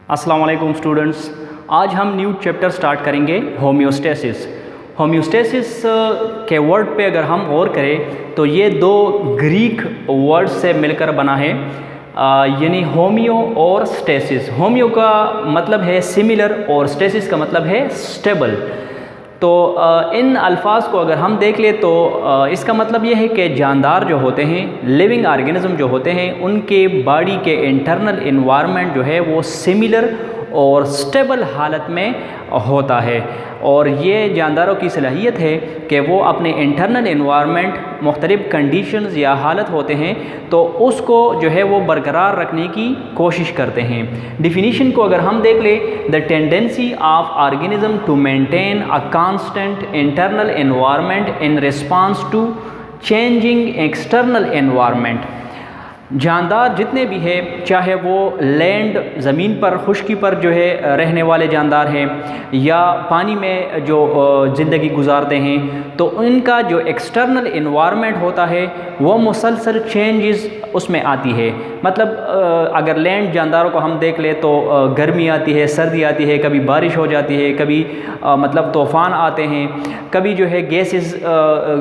अस्सलाम वालेकुम स्टूडेंट्स। आज हम न्यू चैप्टर स्टार्ट करेंगे होम्योस्टेसिस। होम्योस्टेसिस के वर्ड पे अगर हम गौर करें तो ये दो ग्रीक वर्ड से मिलकर बना है, यानी होमियो और स्टेसिस। होमियो का मतलब है सिमिलर और स्टेसिस का मतलब है स्टेबल। तो इन अल्फाज को अगर हम देख ले तो इसका मतलब ये है कि जानदार जो होते हैं, लिविंग ऑर्गेनिज्म जो होते हैं, उनके बॉडी के इंटरनल एनवायरनमेंट जो है वो सिमिलर और स्टेबल हालत में होता है। और ये जानदारों की सलाहियत है कि वो अपने इंटरनल एनवायरनमेंट मुख्तलिफ कंडीशंस या हालत होते हैं तो उसको जो है वो बरकरार रखने की कोशिश करते हैं। डिफिनीशन को अगर हम देख लें, the tendency of organism to maintain a constant internal environment in response to changing external environment. जानदार जितने भी हैं, चाहे वो लैंड ज़मीन पर खुश्की पर जो है रहने वाले जानदार हैं या पानी में जो ज़िंदगी गुजारते हैं, तो उनका जो एक्सटर्नल एनवायरनमेंट होता है वो मुसलसल चेंजेस उसमें आती है। मतलब अगर लैंड जानदारों को हम देख ले तो गर्मी आती है, सर्दी आती है, कभी बारिश हो जाती है, कभी मतलब तूफ़ान आते हैं, कभी जो है गैसेस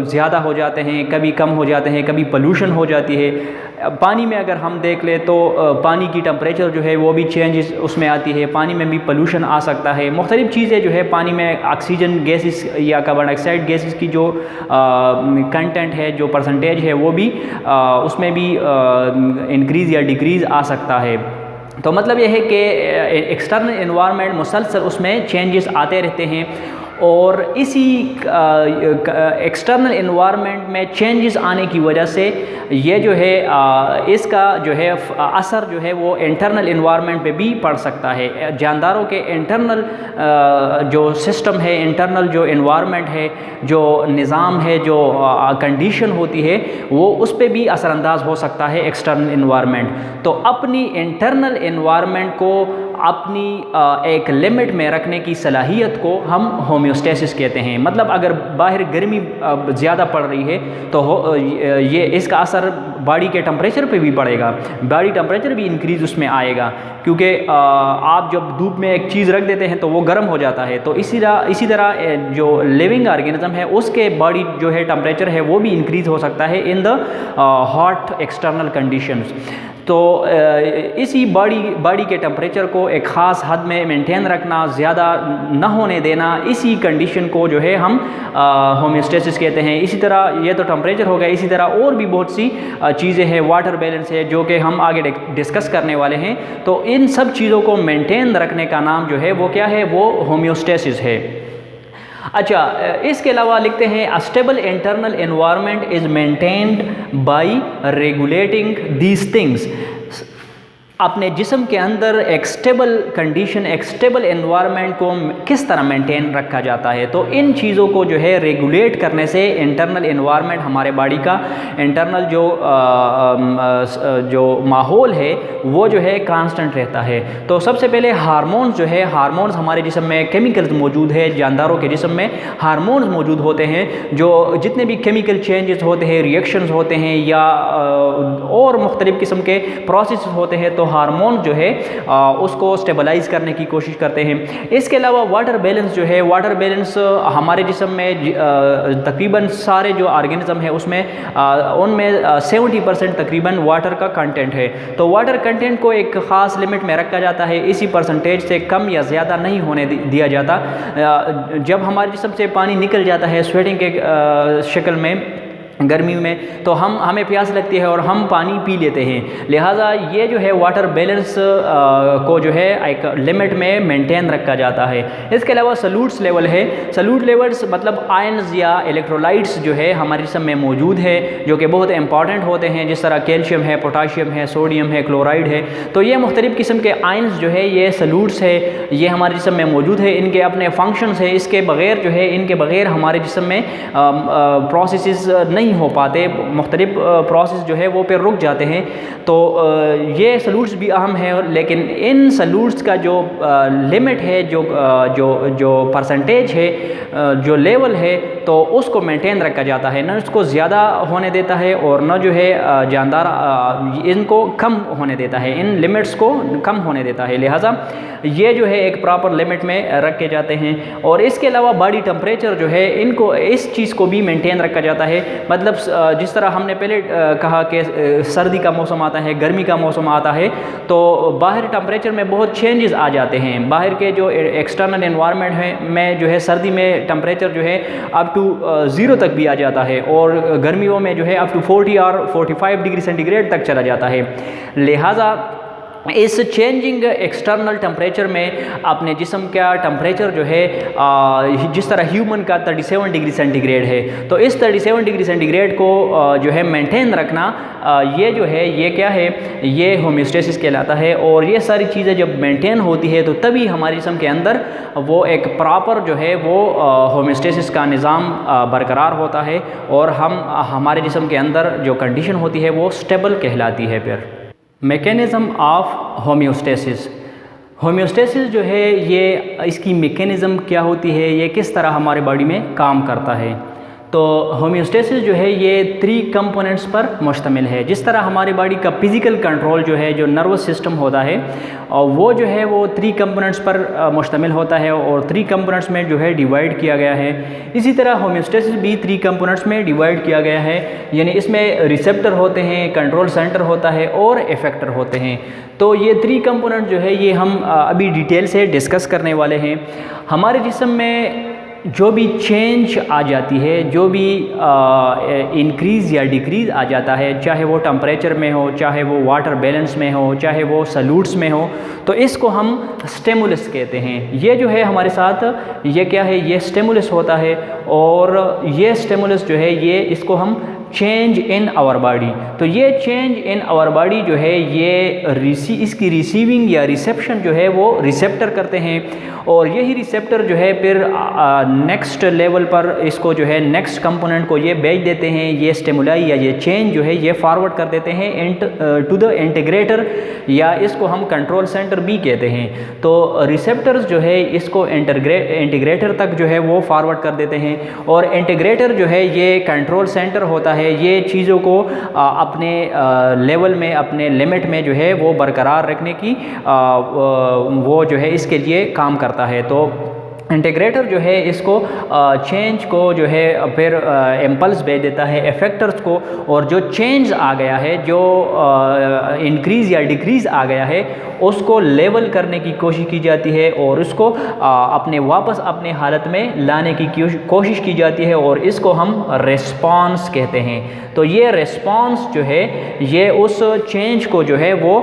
ज़्यादा हो जाते हैं, कभी कम हो जाते हैं, कभी पोल्यूशन हो जाती है। पानी में अगर हम देख ले तो पानी की टेम्परेचर जो है वो भी चेंजेस उसमें आती है, पानी में भी पोल्यूशन आ सकता है। मुख्तलिफ चीज़ें जो है पानी में ऑक्सीजन गैसेस या कार्बन डाइऑक्साइड गैसेस की जो कंटेंट है, जो परसेंटेज है, वो भी उसमें भी इंक्रीज़ या डिक्रीज़ आ सकता है। तो मतलब यह है कि एक्सटर्नल एनवायरनमेंट मुसलसल उसमें चेंजेस आते रहते हैं और इसी एक्सटर्नल एनवायरनमेंट में चेंजेस आने की वजह से ये जो है इसका जो है असर जो है वो इंटरनल एनवायरनमेंट पे भी पड़ सकता है। जानदारों के इंटरनल जो सिस्टम है, इंटरनल जो एनवायरनमेंट है, जो निज़ाम है, जो कंडीशन होती है, वो उस पर भी असरअंदाज हो सकता है एक्सटर्नल एनवायरनमेंट। तो अपनी इंटरनल एनवायरनमेंट को अपनी एक लिमिट में रखने की सलाहियत को हम होम्योस्टेसिस कहते हैं। मतलब अगर बाहर गर्मी ज़्यादा पड़ रही है तो ये इसका असर बॉडी के टेम्परेचर पे भी पड़ेगा, बॉडी टेम्परेचर भी इंक्रीज़ उसमें आएगा, क्योंकि आप जब धूप में एक चीज़ रख देते हैं तो वो गर्म हो जाता है। तो इसी तरह जो लिविंग ऑर्गेनिज्म है उसके बॉडी जो है टेम्परेचर है वो भी इंक्रीज़ हो सकता है in the hot external conditions. तो इसी बॉडी के टेम्परेचर को एक ख़ास हद में मेंटेन रखना, ज़्यादा न होने देना, इसी कंडीशन को जो है हम होम्योस्टेसिस कहते हैं। इसी तरह ये तो टेम्परेचर हो गया, इसी तरह और भी बहुत सी चीज़ें हैं, वाटर बैलेंस है, जो कि हम आगे डिस्कस करने वाले हैं। तो इन सब चीज़ों को मेंटेन रखने का नाम जो है वो क्या है, वो होम्योस्टेसिस है। अच्छा, इसके अलावा लिखते हैं a stable internal environment is maintained by regulating these things. अपने जिस्म के अंदर एक स्टेबल कंडीशन, एक स्टेबल एनवायरनमेंट को किस तरह मेंटेन रखा जाता है, तो इन चीज़ों को जो है रेगुलेट करने से इंटरनल एनवायरनमेंट, हमारे बॉडी का इंटरनल जो माहौल है वो जो है कांस्टेंट रहता है। तो सबसे पहले हार्मोन्स जो है, हार्मोन्स हमारे जिस्म में केमिकल्स मौजूद है, जानदारों के जिस्म में हार्मोन्स मौजूद होते हैं। जो जितने भी केमिकल चेंजेस होते हैं, रिएक्शंस होते हैं या और मुख्तलिफ किस्म के प्रोसेस होते हैं, तो हार्मोन जो है उसको स्टेबलाइज करने की कोशिश करते हैं। इसके अलावा वाटर बैलेंस जो है, वाटर बैलेंस हमारे जिस्म में तकरीबन सारे जो ऑर्गेनिज्म है उसमें उनमें 70% तकरीबन वाटर का कंटेंट है। तो वाटर कंटेंट को एक ख़ास लिमिट में रखा जाता है, इसी परसेंटेज से कम या ज़्यादा नहीं होने दिया जाता। जब हमारे जिस्म से पानी निकल जाता है स्वेटिंग के शक्ल में गर्मी में, तो हमें प्यास लगती है और हम पानी पी लेते हैं। लिहाजा ये जो है वाटर बैलेंस को जो है एक लिमिट में मेंटेन रखा जाता है। इसके अलावा सल्यूट्स लेवल है। सल्यूट लेवल्स मतलब आयंस या इलेक्ट्रोलाइट्स जो है हमारे जिस्म में मौजूद है, जो कि बहुत इंपॉर्टेंट होते हैं, जिस तरह कैल्शियम है, पोटाशियम है, सोडियम है, क्लोराइड है। तो ये मुख्तलिफ़ किस्म के आयंस जो है, ये सल्यूट्स है, ये हमारे जिस्म में मौजूद है। इनके अपने फंक्शंस है, इसके बग़ैर जो है, इनके बग़ैर हमारे जिस्म में प्रोसेसेस नहीं हो पाते, मुख्तलिफ प्रोसेस जो है वो पे रुक जाते हैं। तो ये सल्यूट्स भी अहम है, लेकिन इन सल्यूट्स का जो लिमिट है, जो परसेंटेज है, जो लेवल है, तो उसको मेंटेन रखा जाता है, न उसको ज़्यादा होने देता है और न जो है जानदार इनको कम होने देता है, इन लिमिट्स को कम होने देता है। लिहाजा ये जो है एक प्रॉपर लिमिट में रखे जाते हैं। और इसके अलावा बॉडी टेम्परेचर जो है इनको इस चीज़ को भी मेंटेन रखा जाता है। मतलब जिस तरह हमने पहले कहा कि सर्दी का मौसम आता है, गर्मी का मौसम आता है, तो बाहर टेम्परेचर में बहुत चेंजेस आ जाते हैं। बाहर के जो एक्सटर्नल एनवायरनमेंट है में जो है सर्दी में टेम्परेचर जो है अप टू 0 तक भी आ जाता है और गर्मियों में जो है अप टू 40 और 45 डिग्री सेंटीग्रेड तक चला जाता है। लिहाजा इस चेंजिंग एक्सटर्नल टेम्परेचर में अपने जिस्म का टेम्परेचर जो है जिस तरह ह्यूमन का 37 डिग्री सेंटीग्रेड है, तो इस 37 डिग्री सेंटीग्रेड को जो है मेंटेन रखना, ये जो है ये क्या है, ये होम्योस्टेसिस कहलाता है। और ये सारी चीज़ें जब मेंटेन होती है तो तभी हमारे जिस्म के अंदर वो एक प्रॉपर जो है वो होम्योस्टेसिस का निज़ाम बरकरार होता है और हमारे जिस्म के अंदर जो कंडीशन होती है वो स्टेबल कहलाती है। फिर मैकेनिज़्म ऑफ होम्योस्टेसिस, होम्योस्टेसिस जो है ये इसकी मैकेनिज़्म क्या होती है, ये किस तरह हमारे बॉडी में काम करता है। तो होम्योस्टेसिस जो है ये 3 कंपोनेंट्स पर मुश्तमिल है। जिस तरह हमारी बॉडी का फिज़िकल कंट्रोल जो है, जो नर्वस सिस्टम होता है, और वो जो है वो 3 कंपोनेंट्स पर मुश्तमिल होता है और 3 कंपोनेंट्स में जो है डिवाइड किया गया है। इसी तरह होम्योस्टेसिस भी 3 कंपोनेंट्स में डिवाइड किया गया है, यानी इसमें रिसेप्टर होते हैं, कंट्रोल सेंटर होता है और इफेक्टर होते हैं। तो ये 3 कंपोनेंट जो है ये हम अभी डिटेल से डिस्कस करने वाले हैं। हमारे जिस्म में जो भी चेंज आ जाती है, जो भी इंक्रीज़ या डिक्रीज़ आ जाता है, चाहे वो टेम्परेचर में हो, चाहे वो वाटर बैलेंस में हो, चाहे वो सॉल्यूट्स में हो, तो इसको हम स्टिमुलस कहते हैं। ये जो है हमारे साथ ये क्या है, ये स्टिमुलस होता है और ये स्टिमुलस जो है ये इसको हम चेंज इन आवर बॉडी। तो ये चेंज इन आवर बॉडी जो है ये इसकी रिसीविंग या रिसेप्शन जो है वो रिसेप्टर करते हैं और यही रिसेप्टर जो है फिर नेक्स्ट लेवल पर इसको जो है नेक्स्ट कंपोनेंट को ये भेज देते हैं। ये स्टिमुलाई या ये चेंज जो है ये फॉरवर्ड कर देते हैं टू द इंटीग्रेटर, या इसको हम कंट्रोल सेंटर भी कहते हैं। तो रिसेप्टर्स जो है इसको इंटीग्रेटर तक जो है वो फॉरवर्ड कर देते हैं और इंटीग्रेटर जो है ये कंट्रोल सेंटर होता है। ये चीज़ों को अपने लेवल में, अपने लिमिट में जो है वो बरकरार रखने की वो जो है इसके लिए काम करता है। तो इंटीग्रेटर जो है इसको चेंज को जो है फिर इम्पल्स भेज देता है इफेक्टर्स को, और जो चेंज आ गया है, जो इंक्रीज़ या डिक्रीज़ आ गया है, उसको लेवल करने की कोशिश की जाती है और उसको अपने वापस अपने हालत में लाने की कोशिश की जाती है और इसको हम रिस्पॉन्स कहते हैं। तो ये रिस्पॉन्स जो है ये उस चेंज को जो है वो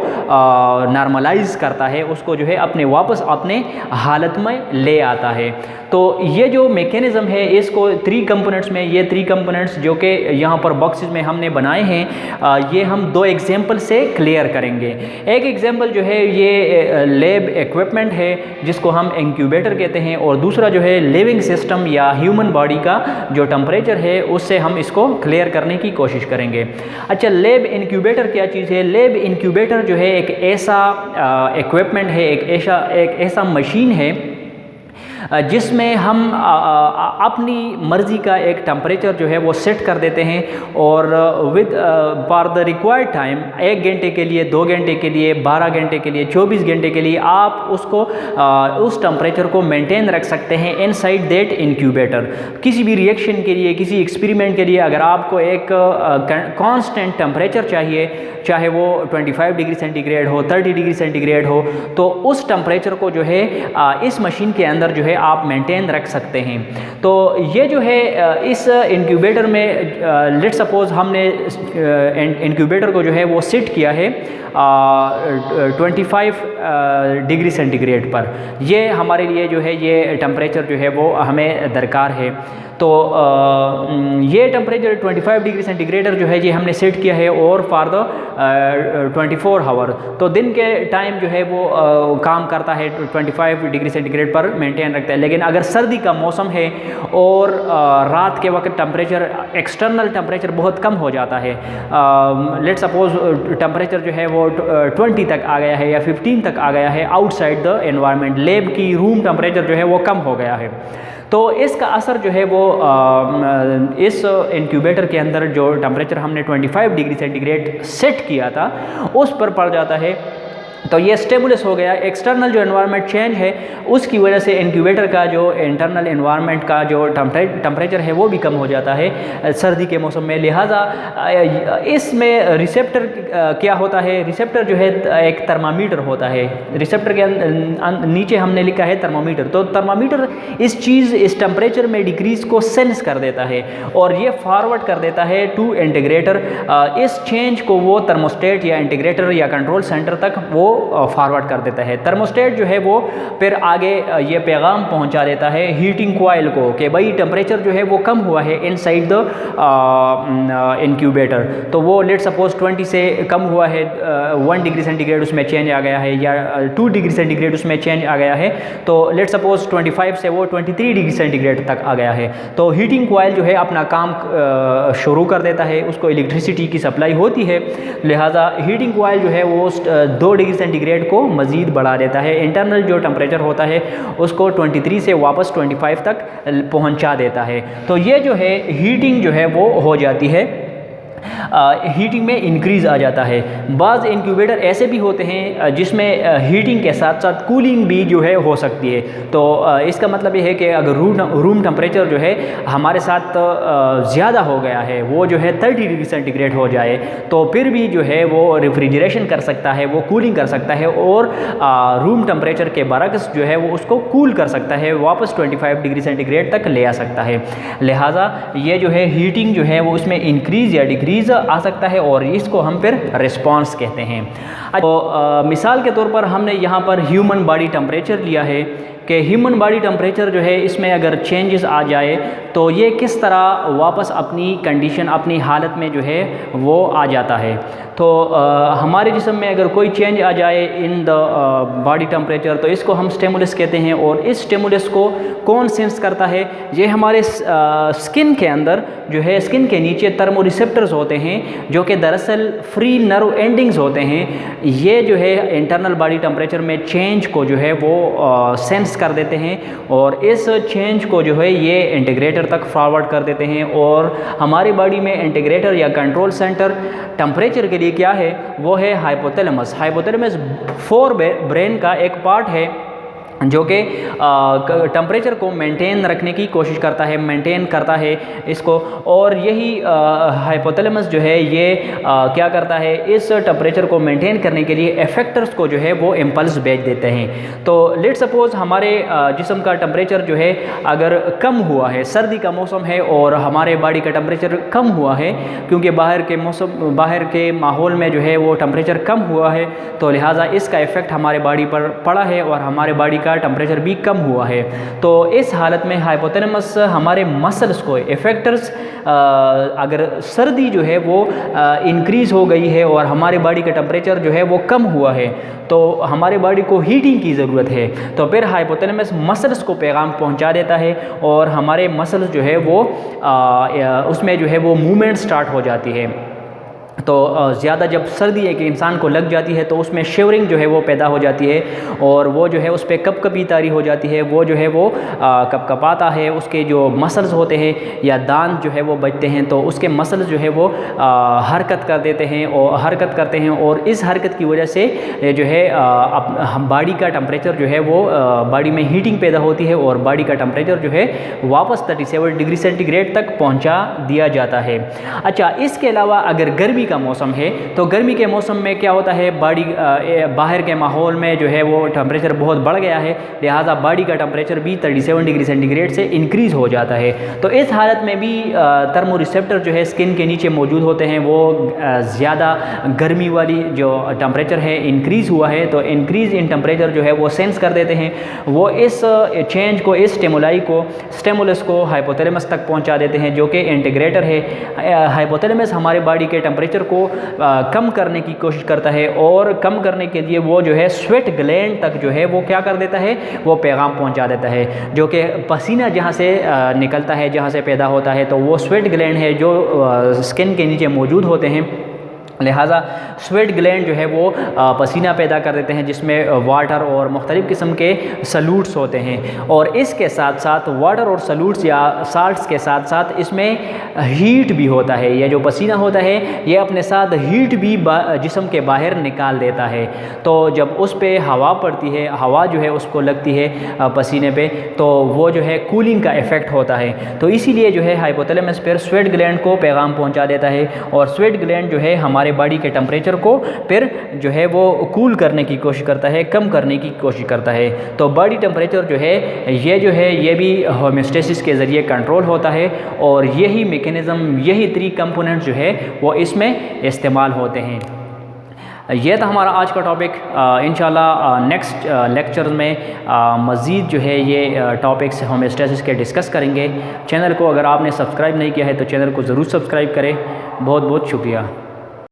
नॉर्मलाइज करता है, उसको जो है अपने वापस अपने हालत में ले आता है। तो ये जो मैकेनिज़्म है इसको 3 कंपोनेंट्स में, ये 3 कंपोनेंट्स जो कि यहाँ पर बॉक्सेस में हमने बनाए हैं, ये हम 2 एग्जांपल से क्लियर करेंगे। एक एग्जांपल जो है ये लैब इक्विपमेंट है जिसको हम इंक्यूबेटर कहते हैं, और दूसरा जो है लिविंग सिस्टम या ह्यूमन बॉडी का जो टेम्परेचर है उससे हम इसको क्लियर करने की कोशिश करेंगे। अच्छा, लैब इंक्यूबेटर क्या चीज़ है? लैब इंक्यूबेटर जो है एक ऐसा इक्विपमेंट है, एक ऐसा मशीन है जिसमें हम अपनी मर्ज़ी का एक टेम्परेचर जो है वो सेट कर देते हैं और with for the required time 1 घंटे के लिए, 2 घंटे के लिए, 12 घंटे के लिए, 24 घंटे के लिए आप उसको उस टेम्परेचर को मेंटेन रख सकते हैं इनसाइड दैट इंक्यूबेटर। किसी भी रिएक्शन के लिए, किसी एक्सपेरिमेंट के लिए अगर आपको एक कांस्टेंट टेम्परेचर चाहिए, चाहे वो 25 डिग्री सेंटीग्रेड हो, 30 डिग्री सेंटीग्रेड हो, तो उस टेम्परेचर को जो है इस मशीन के अंदर जो है आप मेंटेन रख सकते हैं। तो ये जो है इस इंक्यूबेटर में लेट्स सपोज हमने इंक्यूबेटर को जो है वो सेट किया है 25 डिग्री सेंटीग्रेड पर। ये हमारे लिए जो है ये टेम्परेचर जो है वो हमें दरकार है। तो ये टेम्परेचर 25 डिग्री सेंटीग्रेड जो है ये हमने सेट किया है और फॉर द 24 आवर। तो दिन के टाइम जो है वो काम करता है 25 डिग्री सेंटीग्रेड पर मेंटेन रखता है। लेकिन अगर सर्दी का मौसम है और रात के वक्त टेम्परेचर, एक्सटर्नल टेम्परेचर बहुत कम हो जाता है, लेट्स सपोज टेम्परेचर जो है वो 20 तक आ गया है या 15 तक आ गया है आउटसाइड द एनवायरनमेंट, लैब की रूम टेम्परेचर जो है वो कम हो गया है, तो इसका असर जो है वो इस इंक्यूबेटर के अंदर जो टेम्परेचर हमने 25 डिग्री सेंटीग्रेड सेट किया था उस पर पड़ जाता है। तो ये स्टेबुलस हो गया। एक्सटर्नल जो एनवायरनमेंट चेंज है उसकी वजह से इंक्यूबेटर का जो इंटरनल एनवायरनमेंट का जो टेम्परेचर है वो भी कम हो जाता है सर्दी के मौसम में। लिहाजा इसमें रिसेप्टर क्या होता है, रिसेप्टर जो है एक थर्मामीटर होता है। रिसेप्टर के नीचे हमने लिखा है थर्मामीटर। तो थर्मामीटर इस टेम्परेचर में डिक्रीज को सेंस कर देता है और ये फॉरवर्ड कर देता है टू इंटीग्रेटर। इस चेंज को वो थर्मोस्टेट या इंटीग्रेटर या कंट्रोल सेंटर तक वो फॉरवर्ड कर देता है। थर्मोस्टेट जो है वो फिर आगे ये पैगाम पहुंचा देता है हीटिंग कॉइल को कि भाई टेम्परेचर जो है वो कम हुआ है इनसाइड द इंक्यूबेटर। तो वो लेट सपोज 20 से कम हुआ है, 1 डिग्री सेंटीग्रेड उसमें चेंज आ गया है या 2 डिग्री सेंटीग्रेड उसमें चेंज आ गया है, तो लेट सपोज 25 से वो 23 डिग्री सेंटीग्रेड तक आ गया है। तो हीटिंग कॉइल जो है अपना काम शुरू कर देता है, उसको इलेक्ट्रिसिटी की सप्लाई होती है। लिहाजा हीटिंग कॉइल जो है वो 2 डिग्री सेंटीग्रेड को मज़ीद बढ़ा देता है। इंटरनल जो टेम्परेचर होता है उसको 23 से वापस 25 तक पहुंचा देता है। तो ये जो है हीटिंग जो है वो हो जाती है, हीटिंग में इंक्रीज़ आ जाता है। बाज़ इंक्यूबेटर ऐसे भी होते हैं जिसमें हीटिंग के साथ साथ कूलिंग भी जो है हो सकती है। तो इसका मतलब ये है कि अगर रूम टेम्परेचर जो है हमारे साथ ज़्यादा हो गया है, वो जो है 30 डिग्री सेंटीग्रेड हो जाए, तो फिर भी जो है वो रेफ्रिजरेशन कर सकता है, वो कूलिंग कर सकता है और रूम टेम्परेचर के बरक्स जो है वो उसको कूल कर सकता है, वापस 25 डिग्री सेंटीग्रेड तक ले आ सकता है। लिहाजा ये जो है हीटिंग जो है वो उसमें इंक्रीज़ या डिक्रीज़ आ सकता है और इसको हम फिर रिस्पांस कहते हैं। तो मिसाल के तौर पर हमने यहाँ पर ह्यूमन बॉडी टेम्परेचर लिया है कि ह्यूमन बॉडी टेम्परेचर जो है इसमें अगर चेंजेस आ जाए तो ये किस तरह वापस अपनी कंडीशन, अपनी हालत में जो है वो आ जाता है। तो हमारे जिस्म में अगर कोई चेंज आ जाए इन द बॉडी टेम्परेचर तो इसको हम स्टिमुलस कहते हैं। और इस स्टिमुलस को कौन सेंस करता है? ये हमारे स्किन के अंदर जो है, स्किन के नीचे थर्मोरिसेप्टर्स होते हैं जो कि दरअसल फ्री नर्व एंडिंग्स होते हैं। ये जो है इंटरनल बॉडी टेम्परेचर में चेंज को जो है वो सेंस कर देते हैं और इस चेंज को जो है ये इंटीग्रेटर तक फॉरवर्ड कर देते हैं। और हमारी बॉडी में इंटीग्रेटर या कंट्रोल सेंटर टेम्परेचर के लिए क्या है? वो है हाइपोथैलेमस। हाइपोथैलेमस फोर ब्रेन का एक पार्ट है जो कि टेम्परेचर को मेंटेन रखने की कोशिश करता है, मेंटेन करता है इसको। और यही हाइपोथैलेमस जो है ये क्या करता है? इस टेम्परेचर को मेंटेन करने के लिए इफेक्टर्स को जो है वो इम्पल्स भेज देते हैं। तो लेट सपोज हमारे जिस्म का टेम्परेचर जो है अगर कम हुआ है, सर्दी का मौसम है और हमारे बॉडी का टेम्परेचर कम हुआ है क्योंकि बाहर के माहौल में जो है वो टेम्परेचर कम हुआ है, तो लिहाजा इसका इफ़ेक्ट हमारे बॉडी पर पड़ा है और हमारे बॉडी का टेम्परेचर भी कम हुआ है। तो इस हालत में हाइपोथैलेमस हमारे मसल्स को इफेक्टर्स, अगर सर्दी जो है वो इंक्रीज़ हो गई है और हमारे बॉडी का टेम्परेचर जो है वो कम हुआ है तो हमारे बॉडी को हीटिंग की ज़रूरत है। तो फिर हाइपोथैलेमस मसल्स को पैगाम पहुंचा देता है और हमारे मसल्स जो है वो उसमें जो है वो मूवमेंट स्टार्ट हो जाती है। तो ज़्यादा जब सर्दी एक इंसान को लग जाती है तो उसमें शिवरिंग जो है वो पैदा हो जाती है और वो जो है उस पर कपकपी तारी हो जाती है, वो जो है वो कपकपाता है, उसके जो मसल्स होते हैं या दांत जो है वो बचते हैं तो उसके मसल्स जो है वो हरकत कर देते हैं और हरकत करते हैं और इस हरकत की वजह से जो है बॉडी का टेम्परेचर जो है वो बॉडी में हीटिंग पैदा होती है और बॉडी का टेम्परेचर जो है वापस 37 डिग्री सेंटीग्रेड तक पहुँचा दिया जाता है। अच्छा, इसके अलावा अगर गर्मी का मौसम है तो गर्मी के मौसम में क्या होता है? बॉडी बाहर के माहौल में जो है वो टेम्परेचर बहुत बढ़ गया है, लिहाजा बॉडी का टेम्परेचर भी 37 डिग्री सेंटीग्रेड से इंक्रीज़ हो जाता है। तो इस हालत में भी थर्मोरिसेप्टर जो है स्किन के नीचे मौजूद होते हैं, वो ज़्यादा गर्मी वाली जो टेम्परेचर है इंक्रीज़ हुआ है तो इंक्रीज़ इन टेम्परेचर जो है वो सेंस कर देते हैं। वो इस चेंज को, इस स्टिमुलस को हाइपोथैलेमस तक पहुँचा देते हैं जो कि इंटीग्रेटर है। हाइपोथैलेमस हमारे बॉडी के टेम्परेचर को कम करने की कोशिश करता है और कम करने के लिए वो जो है स्वेट ग्लैंड तक जो है वो क्या कर देता है? वो पैगाम पहुंचा देता है, जो कि पसीना जहाँ से निकलता है, जहाँ से पैदा होता है, तो वो स्वेट ग्लैंड है जो स्किन के नीचे मौजूद होते हैं। लिहाजा स्वेट ग्लैंड जो है वो पसीना पैदा कर देते हैं, जिसमें वाटर और मुख्तलिफ़ किस्म के सल्यूट्स होते हैं। और इसके साथ साथ वाटर और सल्यूट्स या साल्ट्स के साथ साथ इसमें हीट भी होता है। यह जो पसीना होता है ये अपने साथ हीट भी जिस्म के बाहर निकाल देता है। तो जब उस पे हवा पड़ती है, हवा जो है उसको लगती है पसीने पे, तो वो जो है कूलिंग का इफ़ेक्ट होता है। तो इसीलिए जो है हाइपोथैलेमस फिर स्वेट ग्लैंड को पैगाम पहुंचा देता है, और स्वेट ग्लैंड जो है हमारे बॉडी के टेम्परेचर को फिर जो है वो कूल करने की कोशिश करता है, कम करने की कोशिश करता है। तो बॉडी टेम्परेचर जो है ये भी होम्योस्टेसिस के ज़रिए कंट्रोल होता है, और यही मैकेनिज़्म, यही 3 कंपोनेंट जो है वो इसमें इस्तेमाल होते हैं। यह था हमारा आज का टॉपिक। इंशाल्लाह नेक्स्ट लेक्चर में मज़ीद जो है ये टॉपिक्स होम्योस्टेसिस के डिस्कस करेंगे। चैनल को अगर आपने सब्सक्राइब नहीं किया है तो चैनल को ज़रूर सब्सक्राइब करें। बहुत बहुत शुक्रिया।